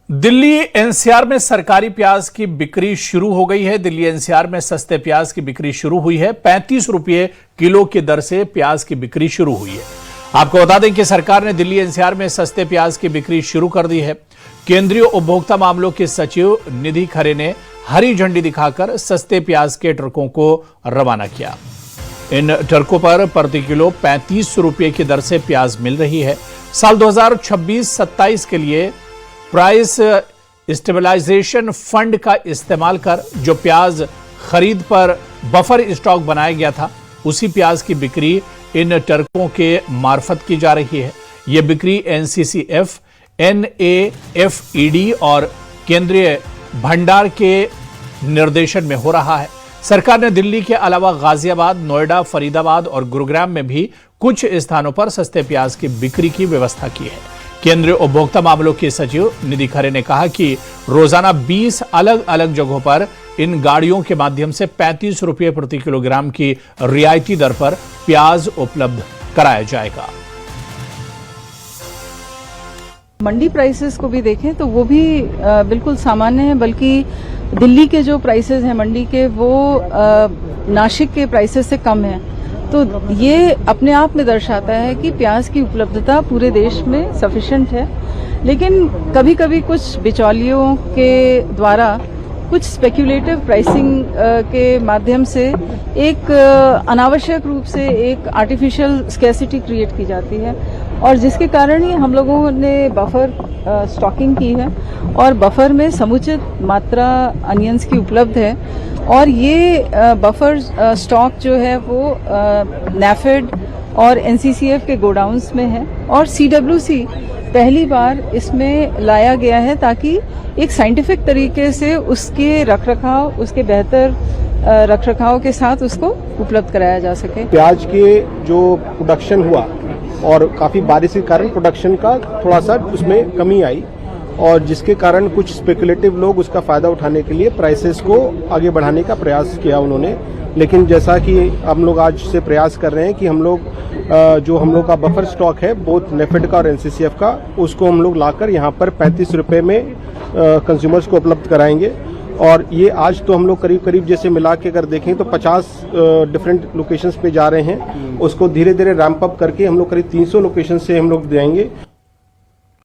Delhi NCR में सरकारी प्याज की बिक्री शुरू हो गई है। दिल्ली एनसीआर में सस्ते प्याज की बिक्री शुरू हुई है। 35 रुपये किलो की दर से प्याज की बिक्री शुरू हुई है। आपको बता दें कि सरकार ने दिल्ली एनसीआर में सस्ते प्याज की बिक्री शुरू कर दी है। केंद्रीय उपभोक्ता मामलों के सचिव निधि खरे ने हरी झंडी दिखाकर सस्ते प्याज के ट्रकों को रवाना किया। इन ट्रकों पर प्रति किलो 35 रुपये की दर से प्याज मिल रही है। साल 2026-27 के लिए प्राइस स्टेबलाइजेशन फंड का इस्तेमाल कर जो प्याज खरीद पर बफर स्टॉक बनाया गया था, उसी प्याज की बिक्री इन ट्रकों के मार्फत की जा रही है। यह बिक्री एनसीसीएफ, NAFED और केंद्रीय भंडार के निर्देशन में हो रहा है। सरकार ने दिल्ली के अलावा गाजियाबाद, नोएडा, फरीदाबाद और गुरुग्राम में भी कुछ स्थानों पर सस्ते प्याज की बिक्री की व्यवस्था की है। केंद्रीय उपभोक्ता मामलों के सचिव निधि खरे ने कहा कि रोजाना 20 अलग अलग जगहों पर इन गाड़ियों के माध्यम से 35 रुपये प्रति किलोग्राम की रियायती दर पर प्याज उपलब्ध कराया जाएगा। मंडी प्राइसेस को भी देखें तो वो भी बिल्कुल सामान्य है, बल्कि दिल्ली के जो प्राइसेस हैं मंडी के, वो नासिक के प्राइसेस से कम है। तो ये अपने आप में दर्शाता है कि प्याज की उपलब्धता पूरे देश में सफिशिएंट है। लेकिन कभी कभी कुछ बिचौलियों के द्वारा, कुछ स्पेक्युलेटिव प्राइसिंग के माध्यम से एक अनावश्यक रूप से एक आर्टिफिशियल स्कैसिटी क्रिएट की जाती है, और जिसके कारण ही हम लोगों ने बफर स्टॉकिंग की है और बफर में समुचित मात्रा अनियंस की उपलब्ध है। और ये बफर स्टॉक जो है वो NAFED और NCCF के गोडाउन्स में है, और CWC पहली बार इसमें लाया गया है ताकि एक साइंटिफिक तरीके से उसके रखरखाव, उसके बेहतर रखरखाव के साथ उसको उपलब्ध कराया जा सके। प्याज के जो प्रोडक्शन हुआ और काफ़ी बारिश के कारण प्रोडक्शन का थोड़ा सा उसमें कमी आई, और जिसके कारण कुछ स्पेकुलेटिव लोग उसका फ़ायदा उठाने के लिए प्राइसेस को आगे बढ़ाने का प्रयास किया उन्होंने। लेकिन जैसा कि हम लोग आज से प्रयास कर रहे हैं कि हम लोग जो हम लोग का बफर स्टॉक है, बोथ NAFED का और NCCF का, उसको हम लोग लाकर यहाँ पर 35 रुपये में कंज्यूमर्स को उपलब्ध कराएंगे। और ये आज तो हम लोग करीब करीब जैसे मिला के अगर देखें तो 50 डिफरेंट लोकेशंस पे जा रहे हैं। उसको धीरे धीरे रैंप अप करके हम लोग करीब 300 लोकेशन से हम लोग जाएंगे।